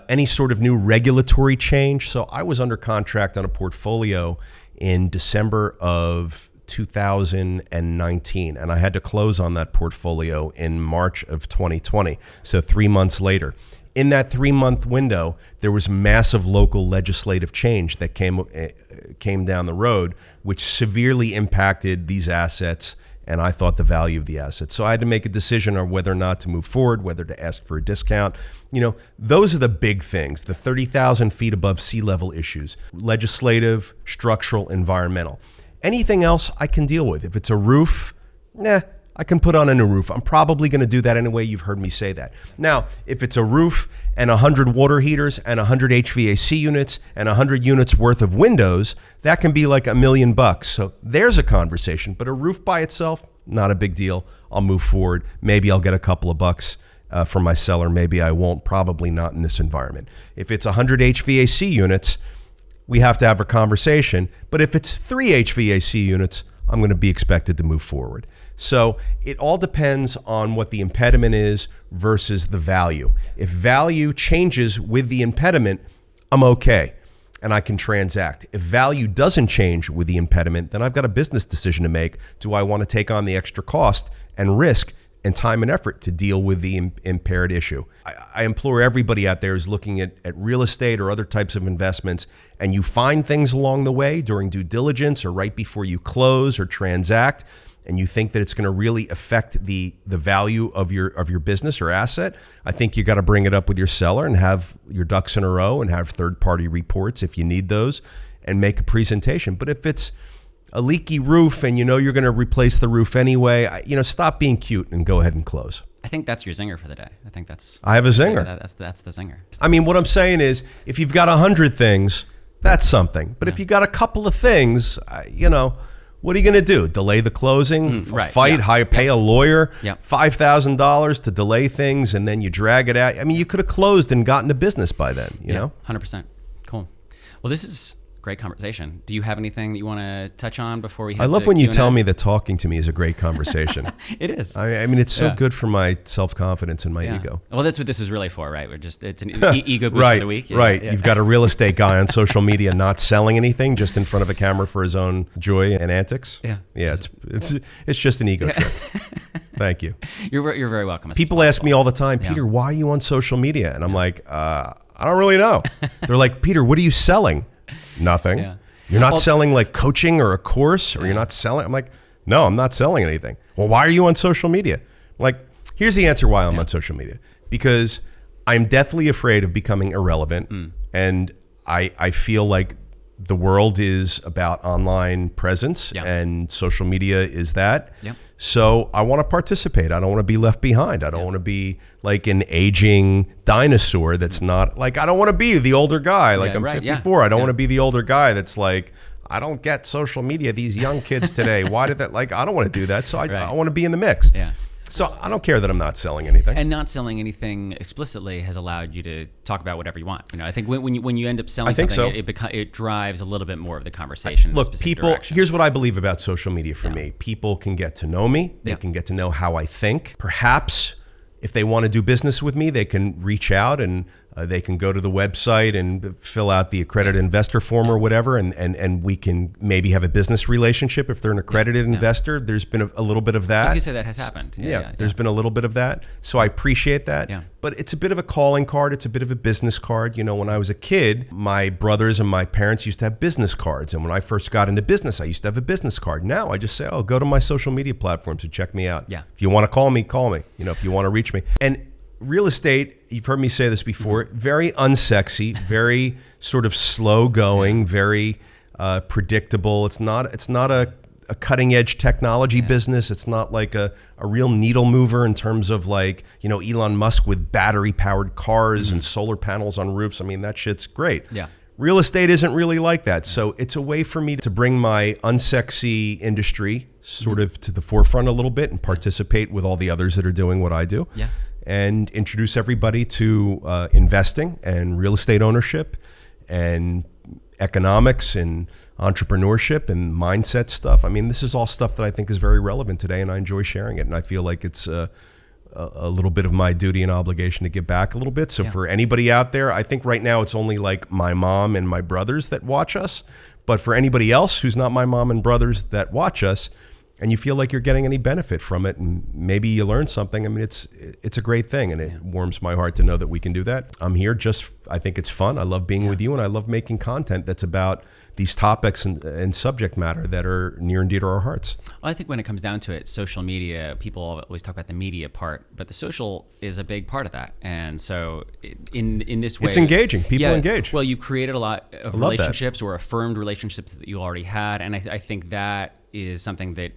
Any sort of new regulatory change. So I was under contract on a portfolio in December of 2019, and I had to close on that portfolio in March of 2020. So 3 months later. In that 3-month window, there was massive local legislative change that came down the road, which severely impacted these assets, and I thought the value of the assets. So I had to make a decision on whether or not to move forward, whether to ask for a discount. You know, those are the big things, the 30,000 feet above sea level issues, legislative, structural, environmental. Anything else I can deal with. If it's a roof, I can put on a new roof. I'm probably going to do that anyway. You've heard me say that. Now, if it's a roof and 100 water heaters and 100 HVAC units and 100 units worth of windows, that can be like $1 million. So there's a conversation. But a roof by itself, not a big deal. I'll move forward. Maybe I'll get a couple of bucks from my seller. Maybe I won't. Probably not in this environment. If it's 100 HVAC units, we have to have a conversation. But if it's 3 HVAC units, I'm going to be expected to move forward. So it all depends on what the impediment is versus the value. If value changes with the impediment, I'm okay and I can transact. If value doesn't change with the impediment, then I've got a business decision to make. Do I want to take on the extra cost and risk and time and effort to deal with the impaired issue? I implore everybody out there who's looking at real estate or other types of investments, and you find things along the way during due diligence or right before you close or transact, and you think that it's going to really affect the value of your business or asset, I think you got to bring it up with your seller and have your ducks in a row and have third-party reports if you need those and make a presentation. But if it's a leaky roof and you know you're going to replace the roof anyway, stop being cute and go ahead and close. I think that's your zinger for the day. I have a zinger. That's the zinger. I mean, what I'm saying is if you've got 100 things, that's something. But if you got a couple of things, What are you going to do? Delay the closing, right, fight, pay a lawyer, Yep. $5,000 to delay things, and then you drag it out. I mean, you could have closed and gotten to business by then, you know? 100%. Cool. Well, this is great conversation. Do you have anything that you want to touch on before we hit I love the when you Q&A? tell me that talking to me is a great conversation. It is. I mean, it's so Yeah. good for my self-confidence and my Yeah. ego. Well, that's what this is really for, right? It's an ego boost Right, for the week. Yeah, right. yeah. You've got a real estate guy on social media not selling anything, just in front of a camera for his own joy and antics. Yeah. Yeah, it's just an ego trip. Thank you. You're very welcome. It's People ask me all the time, Yeah. Peter, why are you on social media? And I'm like, I don't really know. They're like, Peter, what are you selling? Nothing. Yeah. You're not Well- selling like coaching or a course, or you're not selling. I'm like, no, I'm not selling anything. Well, why are you on social media? I'm like, here's the answer why I'm on social media. Because I'm deathly afraid of becoming irrelevant. And I feel like the world is about online presence, Yeah. and social media is that. Yep. So I want to participate. I don't want to be left behind. I don't want to be like an aging dinosaur that's not like, I don't want to be the older guy. Like Yeah, I'm right, 54. yeah. I don't Yeah. want to be the older guy that's like, I don't get social media. These young kids today, why did that? Like, I don't want to do that. So I Right. want to be in the mix. Yeah. So I don't care that I'm not selling anything. And not selling anything explicitly has allowed you to talk about whatever you want. You know, I think when you end up selling I think something, it drives a little bit more of the conversation. in a Look, specific people, direction. here's what I believe about social media for Yeah. me. People can get to know me. They Yeah. can get to know how I think. Perhaps if they want to do business with me, they can reach out and they can go to the website and fill out the accredited investor form or whatever, and we can maybe have a business relationship if they're an accredited investor. There's been a little bit of that. I was gonna say that has happened. Yeah, there's been a little bit of that. So I appreciate that. Yeah. But it's a bit of a calling card. It's a bit of a business card. You know, when I was a kid, my brothers and my parents used to have business cards. And when I first got into business, I used to have a business card. Now I just say, oh, go to my social media platforms and check me out. Yeah. If you want to call me, call me. You know, if you want to reach me. And real estate, you've heard me say this before, very unsexy, very sort of slow going, very predictable. It's not a cutting edge technology business. It's not like a real needle mover in terms of like, you know, Elon Musk with battery powered cars and solar panels on roofs. I mean, that shit's great. Yeah. Real estate isn't really like that. So it's a way for me to bring my unsexy industry sort of to the forefront a little bit and participate with all the others that are doing what I do. Yeah. And introduce everybody to investing and real estate ownership and economics and entrepreneurship and mindset stuff. I mean, this is all stuff that I think is very relevant today, and I enjoy sharing it. And I feel like it's a little bit of my duty and obligation to give back a little bit. So for anybody out there, I think right now it's only like my mom and my brothers that watch us. But for anybody else who's not my mom and brothers that watch us, and you feel like you're getting any benefit from it, and maybe you learn something, I mean, it's a great thing, and it warms my heart to know that we can do that. I'm here I think it's fun. I love being with you, and I love making content that's about these topics and subject matter that are near and dear to our hearts. Well, I think when it comes down to it, social media, people always talk about the media part, but the social is a big part of that. And so in this way, It's engaging. People engage. Well, you created a lot of love that. relationships or affirmed relationships that you already had. And I think that is something that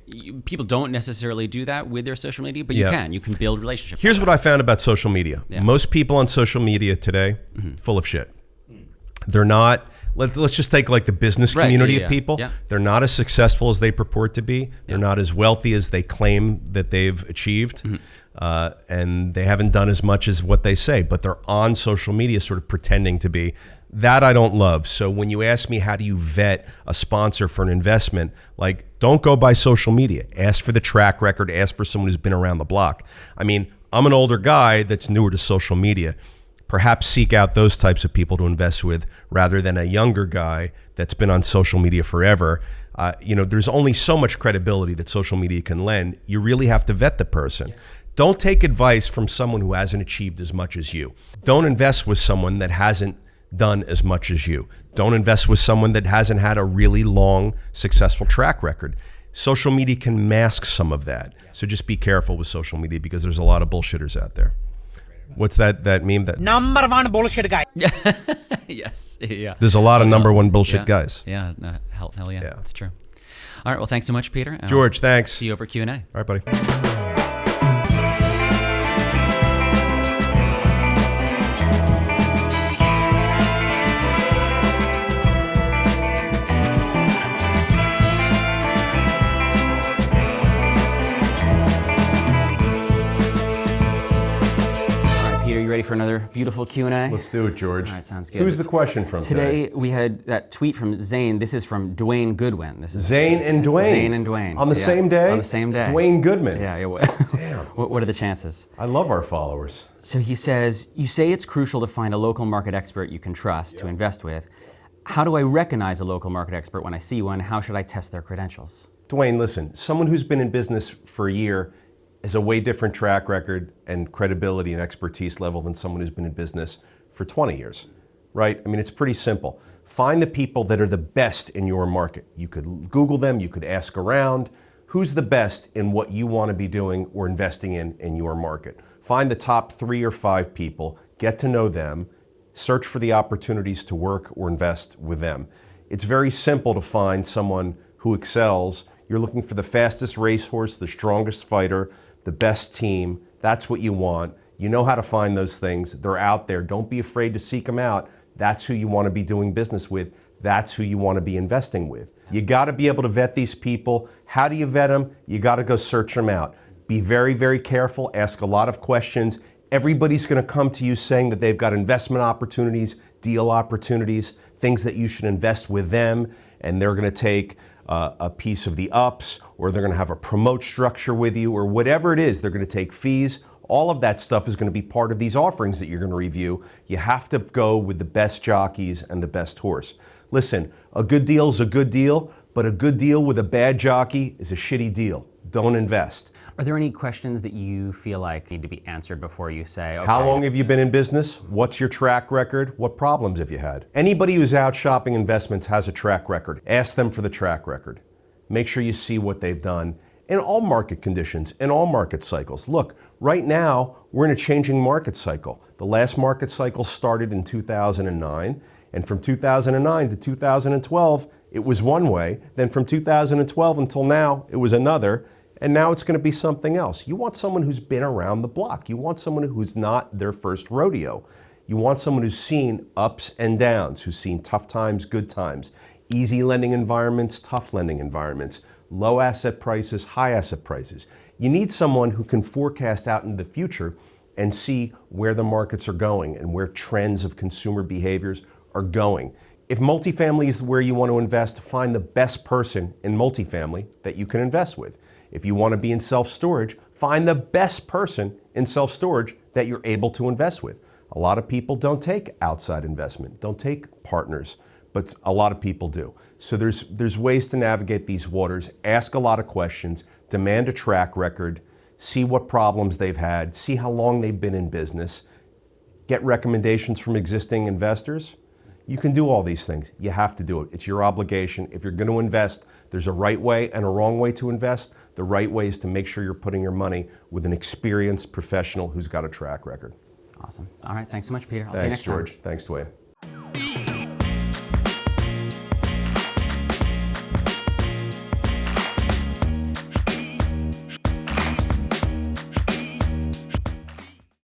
people don't necessarily do that with their social media, but Yeah. you can build relationships. Here's what I found about social media. Yeah. Most people on social media today, full of shit. They're not, let's just take like the business Right, community yeah, of people. yeah. They're not as successful as they purport to be. They're not as wealthy as they claim that they've achieved. And they haven't done as much as what they say, but they're on social media sort of pretending to be. That I don't love. So when you ask me how do you vet a sponsor for an investment, like don't go by social media. Ask for the track record. Ask for someone who's been around the block. I mean, I'm an older guy that's newer to social media. Perhaps seek out those types of people to invest with rather than a younger guy that's been on social media forever. You know, there's only so much credibility that social media can lend. You really have to vet the person. Don't take advice from someone who hasn't achieved as much as you. Don't invest with someone that hasn't done as much as you. Don't invest with someone that hasn't had a really long, successful track record. Social media can mask some of that. So just be careful with social media because there's a lot of bullshitters out there. What's that meme? That Number one bullshit guy. Yes. Yeah. there's a lot of number one bullshit guys. Yeah. No, hell yeah. Yeah. That's true. All right. Well, thanks so much, Peter. And I'll George, thanks. see you over Q&A. All right, buddy. ready for another beautiful Q&A? Let's do it, George. All right, sounds good. Who's the question from today? Today we had that tweet from Zane. This is from Dwayne Goodwin. This is Zane and Dwayne. Zane and Dwayne. On the same day? On the same day. Dwayne Goodman. Yeah. Damn. What are the chances? I love our followers. So he says, you say it's crucial to find a local market expert you can trust to invest with. How do I recognize a local market expert when I see one? How should I test their credentials? Dwayne, listen, someone who's been in business for a year has a way different track record and credibility and expertise level than someone who's been in business for 20 years, right? I mean, it's pretty simple. Find the people that are the best in your market. You could Google them, you could ask around. Who's the best in what you want to be doing or investing in your market? Find the top 3 or 5 people, get to know them, search for the opportunities to work or invest with them. It's very simple to find someone who excels. You're looking for the fastest racehorse, the strongest fighter, the best team. That's what you want. You know how to find those things. They're out there. Don't be afraid to seek them out. That's who you want to be doing business with. That's who you want to be investing with. You got to be able to vet these people. How do you vet them? You got to go search them out. Be very, very careful. Ask a lot of questions. Everybody's going to come to you saying that they've got investment opportunities, deal opportunities, things that you should invest with them, and they're going to take a piece of the ups, or they're going to have a promote structure with you, or whatever it is. They're going to take fees. All of that stuff is going to be part of these offerings that you're going to review. You have to go with the best jockeys and the best horse. Listen, a good deal is a good deal, but a good deal with a bad jockey is a shitty deal. Don't invest. Are there any questions that you feel like need to be answered before you say, okay? How long have you been in business? What's your track record? What problems have you had? Anybody who's out shopping investments has a track record. Ask them for the track record. Make sure you see what they've done in all market conditions, in all market cycles. Look, right now, we're in a changing market cycle. The last market cycle started in 2009, and from 2009 to 2012, it was one way. Then from 2012 until now, it was another. And now it's going to be something else. You want someone who's been around the block. You want someone who's not their first rodeo. You want someone who's seen ups and downs, who's seen tough times, good times, easy lending environments, tough lending environments, low asset prices, high asset prices. You need someone who can forecast out into the future and see where the markets are going and where trends of consumer behaviors are going. If multifamily is where you want to invest, find the best person in multifamily that you can invest with. If you want to be in self-storage, find the best person in self-storage that you're able to invest with. A lot of people don't take outside investment, don't take partners, but a lot of people do. So there's ways to navigate these waters. Ask a lot of questions, demand a track record, see what problems they've had, see how long they've been in business, get recommendations from existing investors. You can do all these things. You have to do it. It's your obligation. If you're going to invest, there's a right way and a wrong way to invest. The right way is to make sure you're putting your money with an experienced professional who's got a track record. Awesome. All right. Thanks so much, Peter. I'll see you next time. Thanks, George. Thanks, Dwayne.